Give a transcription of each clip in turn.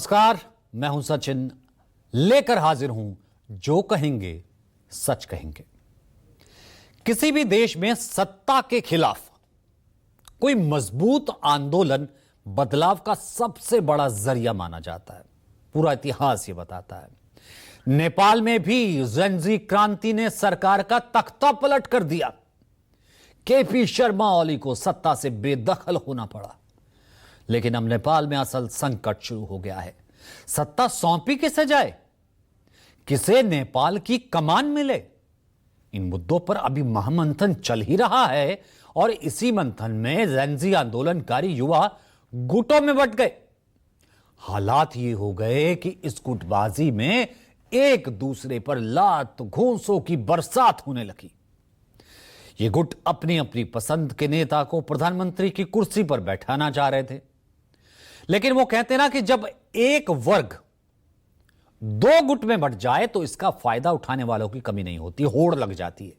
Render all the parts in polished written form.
नमस्कार, मैं हूं सचिन, लेकर हाजिर हूं जो कहेंगे सच कहेंगे। किसी भी देश में सत्ता के खिलाफ कोई मजबूत आंदोलन बदलाव का सबसे बड़ा जरिया माना जाता है। पूरा इतिहास ये बताता है। नेपाल में भी जेनजी क्रांति ने सरकार का तख्ता पलट कर दिया। केपी शर्मा ओली को सत्ता से बेदखल होना पड़ा। लेकिन अब नेपाल में असल संकट शुरू हो गया है। सत्ता सौंपी किसे जाए, किसे नेपाल की कमान मिले, इन मुद्दों पर अभी महामंथन चल ही रहा है। और इसी मंथन में जेनजी आंदोलनकारी युवा गुटों में बंट गए। हालात ये हो गए कि इस गुटबाजी में एक दूसरे पर लात घूंसों की बरसात होने लगी। ये गुट अपनी अपनी पसंद के नेता को प्रधानमंत्री की कुर्सी पर बैठाना चाह रहे थे। लेकिन वो कहते ना कि जब एक वर्ग दो गुट में बंट जाए तो इसका फायदा उठाने वालों की कमी नहीं होती, होड़ लग जाती है।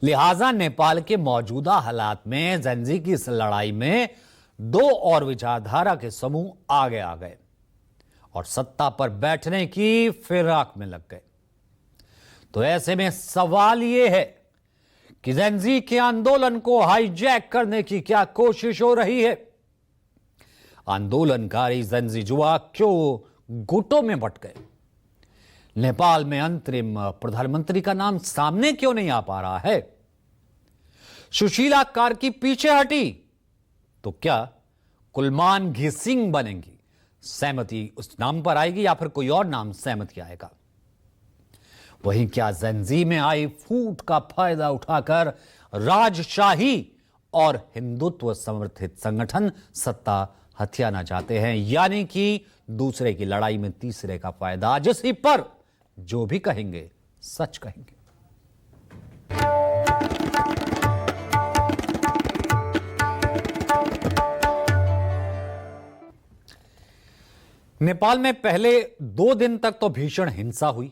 लिहाजा नेपाल के मौजूदा हालात में जेनजी की इस लड़ाई में दो और विचारधारा के समूह आगे आ गए और सत्ता पर बैठने की फिराक में लग गए। तो ऐसे में सवाल यह है कि जेनजी के आंदोलन को हाईजैक करने की क्या कोशिश हो रही है। आंदोलनकारी जेनजी युवा क्यों गुटों में बंट गए। नेपाल में अंतरिम प्रधानमंत्री का नाम सामने क्यों नहीं आ पा रहा है। सुशीला कार्की पीछे हटी तो क्या कुलमान घिसिंग बनेंगी। सहमति उस नाम पर आएगी या फिर कोई और नाम सहमति आएगा। वहीं क्या जेनजी में आई फूट का फायदा उठाकर राजशाही और हिंदुत्व समर्थित संगठन सत्ता हथियाना चाहते हैं, यानी कि दूसरे की लड़ाई में तीसरे का फायदा, जिस पर जो भी कहेंगे सच कहेंगे। नेपाल में पहले 2 दिन तक तो भीषण हिंसा हुई।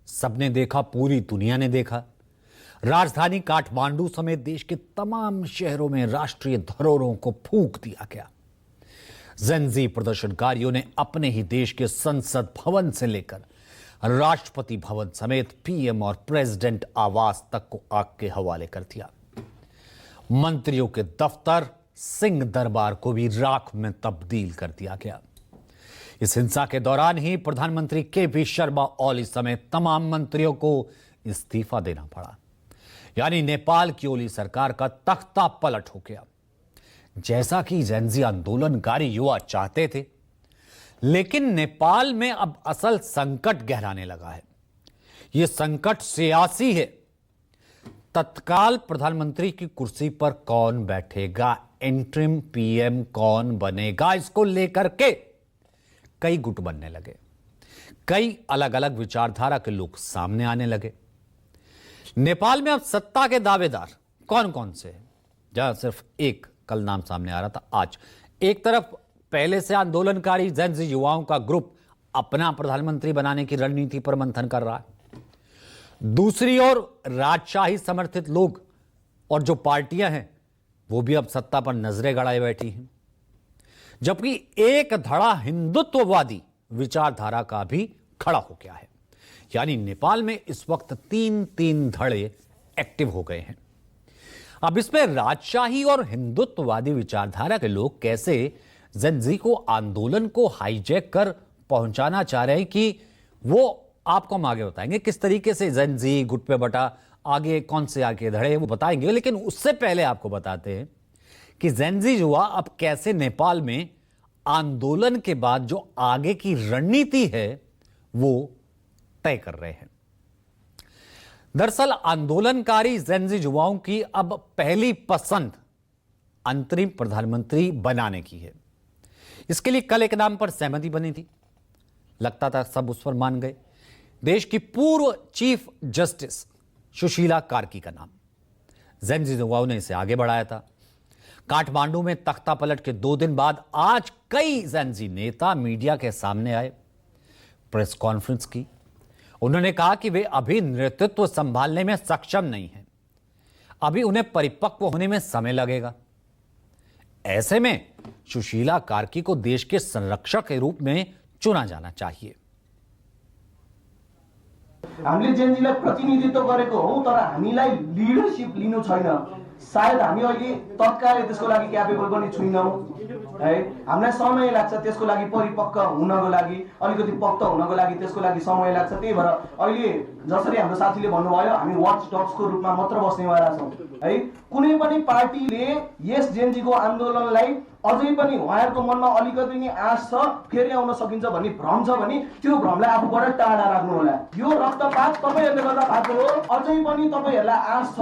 सबने देखा, पूरी दुनिया ने देखा। राजधानी काठमांडू समेत देश के तमाम शहरों में राष्ट्रीय धरोहरों को फूंक दिया गया। जेनजी प्रदर्शनकारियों ने अपने ही देश के संसद भवन से लेकर राष्ट्रपति भवन समेत पीएम और प्रेसिडेंट आवास तक को आग के हवाले कर दिया। मंत्रियों के दफ्तर, सिंह दरबार को भी राख में तब्दील कर दिया गया। इस हिंसा के दौरान ही प्रधानमंत्री केपी शर्मा ओली समेत तमाम मंत्रियों को इस्तीफा देना पड़ा। यानी नेपाल की ओली सरकार का तख्ता पलट हो गया, जैसा कि जेनजी आंदोलनकारी युवा चाहते थे। लेकिन नेपाल में अब असल संकट गहराने लगा है। यह संकट सियासी है। तत्काल प्रधानमंत्री की कुर्सी पर कौन बैठेगा, इंटरिम पीएम कौन बनेगा, इसको लेकर के कई गुट बनने लगे। कई अलग अलग विचारधारा के लोग सामने आने लगे। नेपाल में अब सत्ता के दावेदार कौन कौन से हैं? जहां सिर्फ एक कल नाम सामने आ रहा था, आज एक तरफ पहले से आंदोलनकारी जेनजी युवाओं का ग्रुप अपना प्रधानमंत्री बनाने की रणनीति पर मंथन कर रहा है। दूसरी ओर राजशाही समर्थित लोग और जो पार्टियां हैं वो भी अब सत्ता पर नजरें गड़ाए बैठी हैं। जबकि एक धड़ा हिंदुत्ववादी विचारधारा का भी खड़ा हो गया है। यानी नेपाल में इस वक्त 3 धड़े एक्टिव हो गए हैं। अब इसमें राजशाही और हिंदुत्ववादी विचारधारा के लोग कैसे जेनजी को आंदोलन को हाईजैक कर पहुंचाना चाह रहे हैं कि वो आपको हम आगे बताएंगे। किस तरीके से जेनजी गुट पे बटा, आगे कौन से आगे धड़े वो बताएंगे। लेकिन उससे पहले आपको बताते हैं कि जेनजी युवा अब कैसे नेपाल में आंदोलन के बाद जो आगे की रणनीति है वो तय कर रहे हैं। दरअसल आंदोलनकारी जेनजी युवाओं की अब पहली पसंद अंतरिम प्रधानमंत्री बनाने की है। इसके लिए कल एक नाम पर सहमति बनी थी। लगता था सब उस पर मान गए। देश की पूर्व चीफ जस्टिस सुशीला कार्की का नाम। जेनजी युवाओं ने इसे आगे बढ़ाया था। काठमांडू में तख्ता पलट के 2 दिन बाद आज कई जेनजी नेता मीडिया के सामने आए, प्रेस कॉन्फ्रेंस की। उन्होंने कहा कि वे अभी नेतृत्व संभालने में सक्षम नहीं हैं। अभी उन्हें परिपक्व होने में समय लगेगा। ऐसे में सुशीला कार्की को देश के संरक्षक के रूप में चुना जाना चाहिए। हामीले जेनजीलाई प्रतिनिधित्व गरेको हौं, तर हामीलाई लिडरशिप लिनु छैन। सायद हामी अहिले तत्कालै त्यसको लागि क्यापेबल पनि छैनौं है। हामीलाई समय लाग्छ त्यसको लागि परिपक्व हुनको लागि, अलिकति पक्व हुनको लागि त्यसको लागि समय लाग्छ। त्यही भएर अहिले जसरी हाम्रो साथीले भन्नुभयो, हामी वाच डग्सको रूपमा मात्र बस्नेवाला छौं है। कुनै पनि पार्टीले यस जेनजीको आन्दोलनलाई अझै पनि उहाँहरूको मनमा अलिकति नै आश छ, फेरि आउन सकिन्छ भन्ने भ्रम छ भने त्यो भ्रमलाई आफूबाट टाढा राख्नु होला। यो रक्तपात तपाईहरुले गर्दा भएको हो। अझै पनि तपाईहरुलाई आश छ,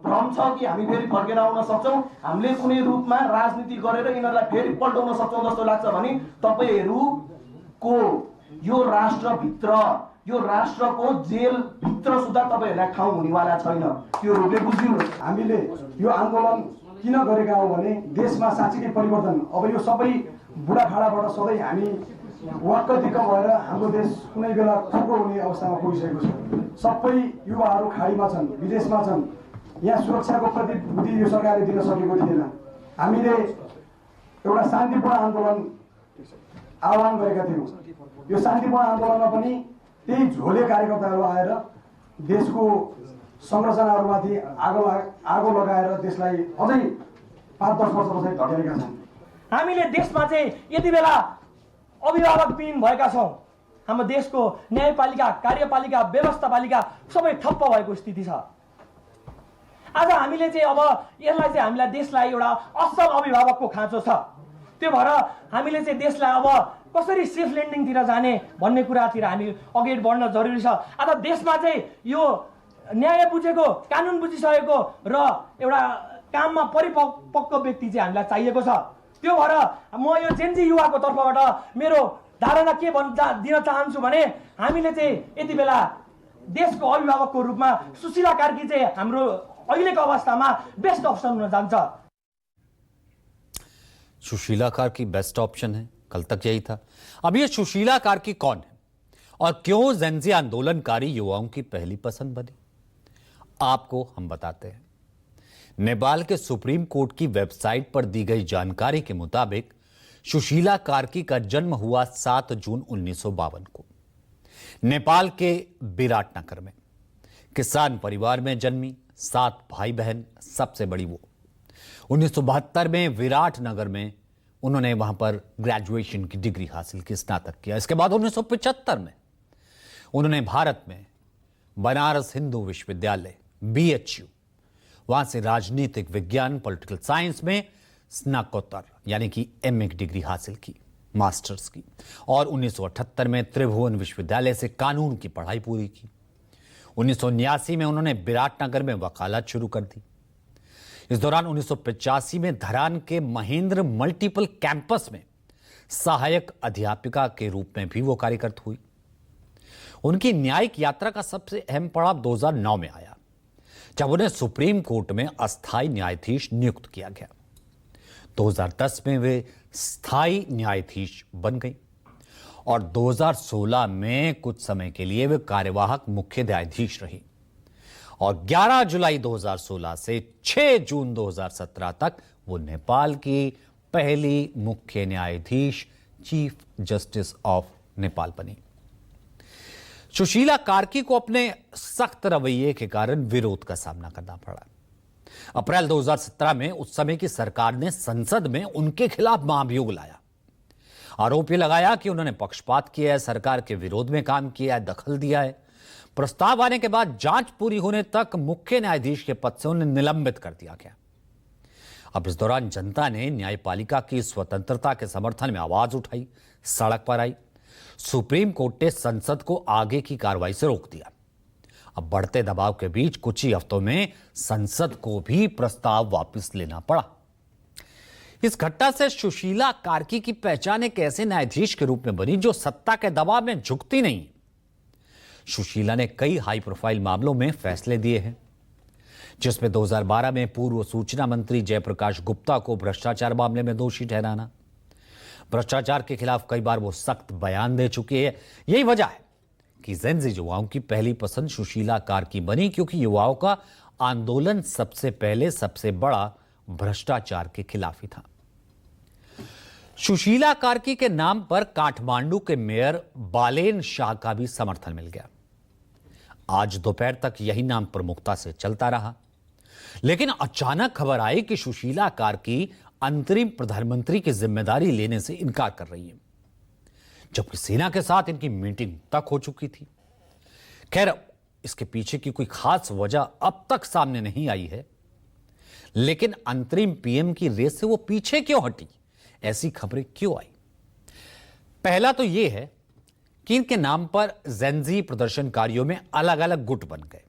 भ्रम छ कि हामी फेरि फर्केर आउन सक्छौं, हामीले कुनै रूपमा राजनीति गरेर यिनीहरूलाई फेरि पल्टाउन सक्छौं जस्तो लाग्छ भने तपाईहरुको यो राष्ट्रभित्र, यो राष्ट्रको जेल भित्र सुधा तपाईहरुलाई ठाउँ हुनेवाला छैन। त्यो रूपले बुझिदिनुहोस्। हामीले यो आन्दोलन किन गरेका हौं भने देशमा साँच्चै परिवर्तन, अब यो सबै बुढाखाडाबाट सधैँ हामी वाक्क दिक्क भएर हाम्रो देश कुनै बेला खोक्रो हुने अवस्थामा पुगिसकेको छ। सबै युवाहरू खाडीमा छन्, विदेशमा छन्। यहाँ सुरक्षाको प्रतिबद्धि यो सरकारले दिन सकेको थिएन। हामीले एउटा शान्तिपूर्ण आन्दोलन आह्वान गरेका थियौं। यो शान्तिपूर्ण आन्दोलनमा पनि त्यही झोले कार्यकर्ताहरू आएर देशको संरचनाहरूमाथि आगो लगाएर देशलाई अझै 5-10 वर्षपछि धकेलेका छन्। हामीले देशमा चाहिँ यति बेला अभिभावकविहीन भएका छौं। हाम्रो देशको न्यायपालिका, कार्यपालिका, व्यवस्थापालिका सबै ठप्प भएको स्थिति छ। आज हामीले चाहिँ अब यसलाई चाहिँ हामीलाई देशलाई एउटा असल अभिभावकको खाँचो छ। त्यो भएर हामीले चाहिँ देशलाई अब कसरी सेफ ल्यान्डिङतिर जाने भन्ने कुरातिर हामी अगाडि बढ्न जरुरी छ। आज देशमा चाहिँ यो न्याय बुझेको, कानुन बुझिसकेको र एउटा काममा परिपक्व व्यक्ति चाहिँ हामीलाई चाहिएको छ। त्यो भएर म यो जेनजी युवाको तर्फबाट मेरो धारणा के दिन चाहन्छु भने हामीले चाहिँ यति बेला देशको अभिभावकको रूपमा सुशीला कार्की चाहिँ हाम्रो अहिलेको अवस्थामा बेस्ट अप्सन हुन जान्छ। सुशीला कार्की बेस्ट ऑप्शन है, कल तक यही था। अब ये सुशीला कार्की कौन है और क्यों जेनजी आंदोलनकारी युवाओं की पहली पसंद बनी, आपको हम बताते हैं। नेपाल के सुप्रीम कोर्ट की वेबसाइट पर दी गई जानकारी के मुताबिक सुशीला कार्की का जन्म हुआ 7 जून 1952 को नेपाल के विराटनगर में। किसान परिवार में जन्मी, 7 भाई बहन, सबसे बड़ी वो। 1972 में विराटनगर में उन्होंने वहां पर ग्रेजुएशन की डिग्री हासिल की, स्नातक किया। इसके बाद 1975 में उन्होंने भारत में बनारस हिंदू विश्वविद्यालय BHU, वहां से राजनीतिक विज्ञान पॉलिटिकल साइंस में स्नातकोत्तर यानी कि MA की डिग्री हासिल की, मास्टर्स की। और 1978 में त्रिभुवन विश्वविद्यालय से कानून की पढ़ाई पूरी की। 1979 में उन्होंने विराटनगर में वकालत शुरू कर दी। इस दौरान 1985 में धरान के महेंद्र मल्टीपल कैंपस में सहायक अध्यापिका के रूप में भी वो कार्यरत हुई। उनकी न्यायिक यात्रा का सबसे अहम पड़ाव 2009 में आया, जब उन्हें सुप्रीम कोर्ट में अस्थायी न्यायाधीश नियुक्त किया गया। 2010 में वे स्थायी न्यायाधीश बन गई और 2016 में कुछ समय के लिए वे कार्यवाहक मुख्य न्यायाधीश रही और 11 जुलाई 2016 से 6 जून 2017 तक वो नेपाल की पहली मुख्य न्यायाधीश, चीफ जस्टिस ऑफ नेपाल बनी। सुशीला कार्की को अपने सख्त रवैये के कारण विरोध का सामना करना पड़ा। अप्रैल 2017 में उस समय की सरकार ने संसद में उनके खिलाफ महाभियोग लाया। आरोप लगाया कि उन्होंने पक्षपात किया है, सरकार के विरोध में काम किया है, दखल दिया है। प्रस्ताव आने के बाद जांच पूरी होने तक मुख्य न्यायाधीश के पद से उन्हें निलंबित कर दिया गया। अब इस दौरान जनता ने न्यायपालिका की स्वतंत्रता के समर्थन में आवाज उठाई, सड़क पर आई। सुप्रीम कोर्ट ने संसद को आगे की कार्रवाई से रोक दिया। अब बढ़ते दबाव के बीच कुछ ही हफ्तों में संसद को भी प्रस्ताव वापस लेना पड़ा। इस घटना से सुशीला कार्की की पहचान एक ऐसे न्यायाधीश के रूप में बनी जो सत्ता के दबाव में झुकती नहीं। सुशीला ने कई हाई प्रोफाइल मामलों में फैसले दिए हैं, जिसमें 2012 में पूर्व सूचना मंत्री जयप्रकाश गुप्ता को भ्रष्टाचार मामले में दोषी ठहराना। भ्रष्टाचार के खिलाफ कई बार वो सख्त बयान दे चुकी है। यही वजह है कि जेनजी युवाओं की पहली पसंद सुशीला कार्की बनी, क्योंकि युवाओं का आंदोलन सबसे पहले सबसे बड़ा भ्रष्टाचार के खिलाफ ही था। सुशीला कार्की के नाम पर काठमांडू के मेयर बालेन शाह का भी समर्थन मिल गया। आज दोपहर तक यही नाम प्रमुखता से चलता रहा, लेकिन अचानक खबर आई कि सुशीला कार्की अंतरिम प्रधानमंत्री की जिम्मेदारी लेने से इनकार कर रही है, जबकि सेना के साथ इनकी मीटिंग तक हो चुकी थी। खैर, इसके पीछे की कोई खास वजह अब तक सामने नहीं आई है, लेकिन अंतरिम पीएम की रेस से वो पीछे क्यों हटी, ऐसी खबरें क्यों आई? पहला तो यह है कि इनके नाम पर जेनजी प्रदर्शनकारियों में अलग अलग गुट बन गए।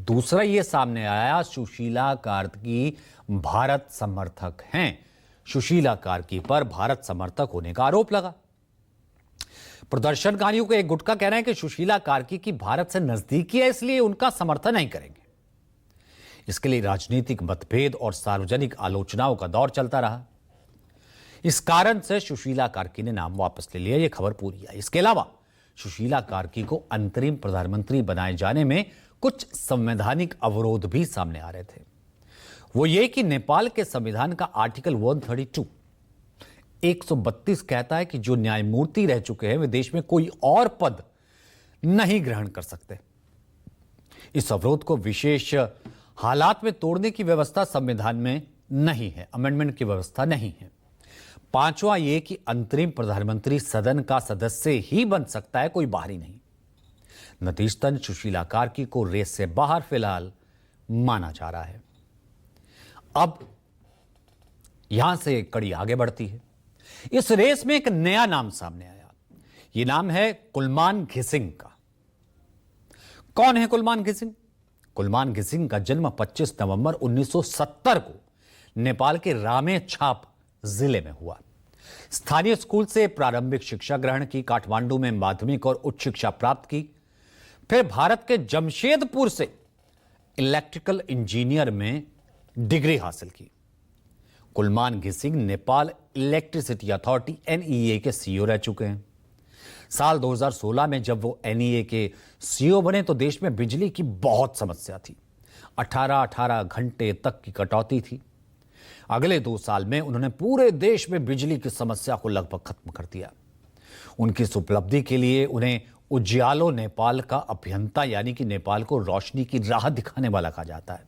दूसरा यह सामने आया, सुशीला कार्की भारत समर्थक हैं। सुशीला कार्की पर भारत समर्थक होने का आरोप लगा। प्रदर्शनकारियों के एक गुट का कहना है कि सुशीला कार्की की भारत से नजदीकी है, इसलिए उनका समर्थन नहीं करेंगे। इसके लिए राजनीतिक मतभेद और सार्वजनिक आलोचनाओं का दौर चलता रहा। इस कारण से सुशीला कार्की ने नाम वापस ले लिया, यह खबर पूरी आई। इसके अलावा सुशीला कार्की को अंतरिम प्रधानमंत्री बनाए जाने में कुछ संवैधानिक अवरोध भी सामने आ रहे थे। वो ये कि नेपाल के संविधान का आर्टिकल 132 132 कहता है कि जो न्यायमूर्ति रह चुके हैं वे देश में कोई और पद नहीं ग्रहण कर सकते। इस अवरोध को विशेष हालात में तोड़ने की व्यवस्था संविधान में नहीं है, अमेंडमेंट की व्यवस्था नहीं है। पांचवा यह कि अंतरिम प्रधानमंत्री सदन का सदस्य ही बन सकता है, कोई बाहरी नहीं। नतीजतन सुशीला कार्की को रेस से बाहर फिलहाल माना जा रहा है। अब यहां से कड़ी आगे बढ़ती है। इस रेस में एक नया नाम सामने आया। यह नाम है कुलमान घिसिंग का। कौन है कुलमान घिसिंग? कुलमान घिसिंग का जन्म 25 नवंबर 1970 को नेपाल के रामेछाप जिले में हुआ। स्थानीय स्कूल से प्रारंभिक शिक्षा ग्रहण की, काठमांडू में माध्यमिक और उच्च शिक्षा प्राप्त की, फिर भारत के जमशेदपुर से इलेक्ट्रिकल इंजीनियर में डिग्री हासिल की। Kulman Ghising Nepal electricity authority NEA के सीईओ रह चुके हैं। साल 2016 में जब वो एनईए के सीईओ बने तो देश में बिजली की बहुत समस्या थी। 18 घंटे तक की कटौती थी। अगले 2 साल में उन्होंने पूरे देश में बिजली की समस्या को लगभग खत्म कर दिया। उनकी इस उपलब्धि के लिए उन्हें उजियालो नेपाल का अभियंता, यानी कि नेपाल को रोशनी की राह दिखाने वाला कहा जाता है।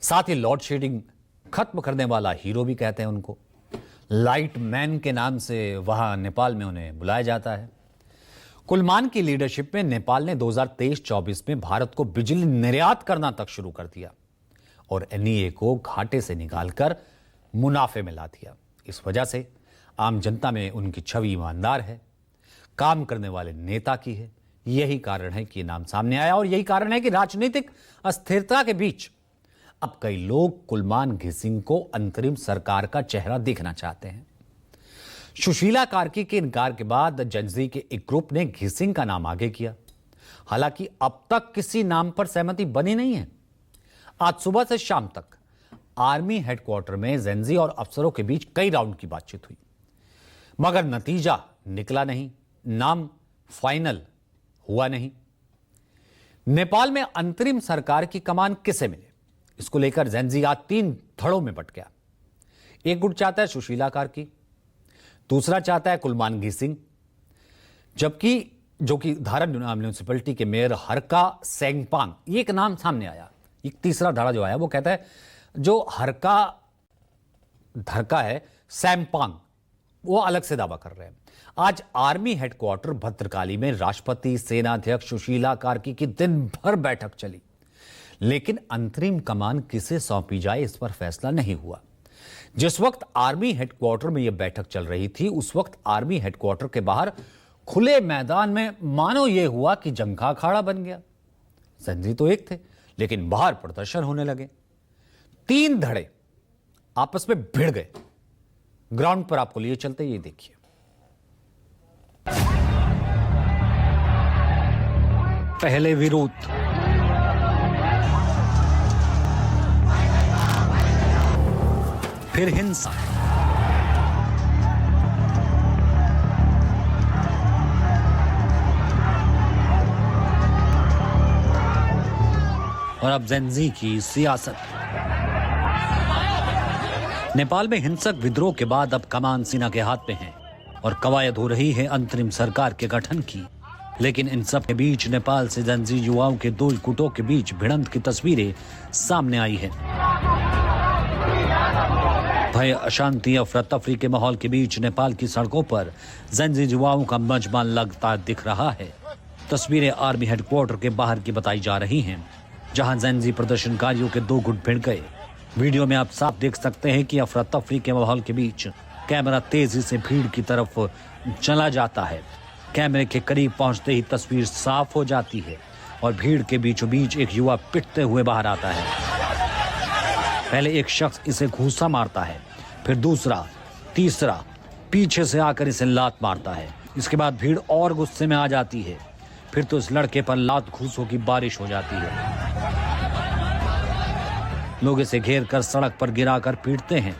साथ ही लोड शेडिंग खत्म करने वाला हीरो भी कहते हैं उनको। लाइट मैन के नाम से वहां नेपाल में उन्हें बुलाया जाता है। कुलमान की लीडरशिप में नेपाल ने 2023-24 में भारत को बिजली निर्यात करना तक शुरू कर दिया और एनईए को घाटे से निकालकर मुनाफे में ला दिया। इस वजह से आम जनता में उनकी छवि ईमानदार है, काम करने वाले नेता की है। यही कारण है कि नाम सामने आया और यही कारण है कि राजनीतिक अस्थिरता के बीच अब कई लोग कुलमान घिसिंग को अंतरिम सरकार का चेहरा देखना चाहते हैं। सुशीला कार्की के इनकार के बाद जेनजी के एक ग्रुप ने घिसिंग का नाम आगे किया। हालांकि अब तक किसी नाम पर सहमति बनी नहीं है। आज सुबह से शाम तक आर्मी हेडक्वार्टर में जेनजी और अफसरों के बीच कई राउंड की बातचीत हुई, मगर नतीजा निकला नहीं, नाम फाइनल हुआ नहीं। नेपाल में अंतरिम सरकार की कमान किसे मिले, इसको लेकर जेनजी आज 3 धड़ों में बट गया। एक गुट चाहता है सुशीला कार्की, दूसरा चाहता है कुलमान घिसिंग, जबकि जो कि धारण म्यूनिसिपैलिटी के मेयर हरका सेंगपांग, ये एक नाम सामने आया। एक तीसरा धड़ा जो आया वो कहता है जो हरका धरका है सैमपांग, वो अलग से दावा कर रहे हैं। आज आर्मी हेडक्वार्टर भद्रकाली में राष्ट्रपति, सेनाध्यक्ष सुशीला कार्की की दिन भर बैठक चली, लेकिन अंतरिम कमान किसे सौंपी जाए इस पर फैसला नहीं हुआ। जिस वक्त आर्मी हेडक्वार्टर में यह बैठक चल रही थी, उस वक्त आर्मी हेडक्वार्टर के बाहर खुले मैदान में मानो यह हुआ कि जंग का अखाड़ा बन गया। जेनजी तो एक थे, लेकिन बाहर प्रदर्शन होने लगे। 3 धड़े आपस में भिड़ गए। ग्राउंड पर आपको लिए चलते, ये देखिए। पहले विरोध, फिर हिंसा, और अब जेनजी की सियासत। नेपाल में हिंसक विद्रोह के बाद अब कमान सेना के हाथ में है और कवायद हो रही है अंतरिम सरकार के गठन की। लेकिन इन सब के बीच नेपाल से जनजी युवाओं के दो गुटों के बीच भिड़ंत की तस्वीरें सामने आई है। भय, अशांति, अफरा तफरी के माहौल के बीच नेपाल की सड़कों पर जनजी युवाओं का मजमा लगता दिख रहा है। तस्वीरें आर्मी हेडक्वार्टर के बाहर की बताई जा रही हैं, जहां जनजी प्रदर्शनकारियों के दो गुट भिड़ गए। वीडियो में आप साफ देख सकते हैं कि अफरा तफरी के माहौल के बीच कैमरा तेजी से भीड़ की तरफ चला जाता है। कैमरे के करीब पहुंचते ही तस्वीर साफ हो जाती है और भीड़ के बीचों बीच एक युवा पिटते हुए बाहर आता है। पहले एक शख्स इसे घूंसा मारता है, फिर दूसरा, तीसरा पीछे से आकर इसे लात मारता है। इसके बाद भीड़ और गुस्से में आ जाती है। फिर तो इस लड़के पर लात घूंसों की बारिश हो जाती है। लोग इसे घेर कर सड़क पर गिराकर पीटते हैं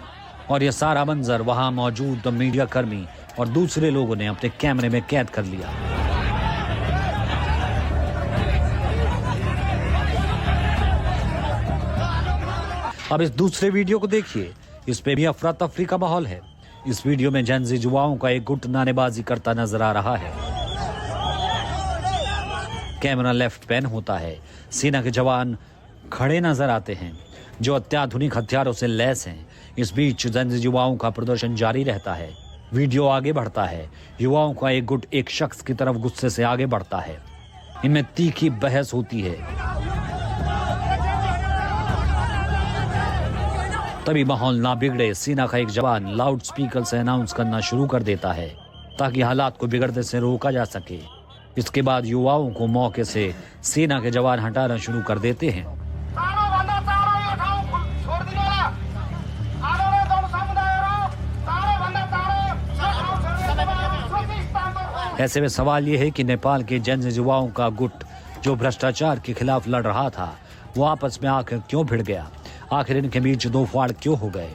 और यह सारा मंजर वहां मौजूद मीडिया कर्मी और दूसरे लोगों ने अपने कैमरे में कैद कर लिया। अब इस दूसरे वीडियो को देखिए, इस पे भी अफरा तफरी का माहौल है। इस वीडियो में जनजी युवाओं का एक गुट नारेबाजी करता नजर आ रहा है। कैमरा लेफ्ट पैन होता है। सेना के जवान खड़े नजर आते हैं जो अत्याधुनिक हथियारों से लैस हैं। इस बीच जनजी युवाओं का प्रदर्शन जारी रहता है। वीडियो आगे बढ़ता है। युवाओं का एक गुट एक शख्स की तरफ गुस्से से आगे बढ़ता है। इनमें तीखी बहस होती है। तभी माहौल ना बिगड़े, सेना का एक जवान लाउड स्पीकर से अनाउंस करना शुरू कर देता है ताकि हालात को बिगड़ने से रोका जा सके। इसके बाद युवाओं को मौके से सेना के जवान हटाना शुरू कर देते हैं। ऐसे में सवाल यह है कि नेपाल के जनजी युवाओं का गुट जो भ्रष्टाचार के खिलाफ लड़ रहा था, वो आपस में आखिर क्यों भिड़ गया? आखिर इनके बीच दो फाड़ क्यों हो गए?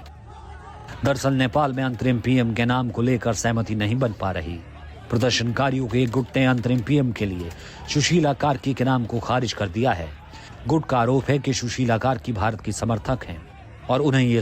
दरअसल नेपाल में अंतरिम पीएम के नाम को लेकर सहमति नहीं बन पा रही। प्रदर्शनकारियों के एक गुट ने अंतरिम पीएम के लिए सुशीला कार्की के नाम को खारिज कर दिया है। गुट का आरोप है कि सुशीला कार्की भारत की समर्थक हैं और उन्हें ये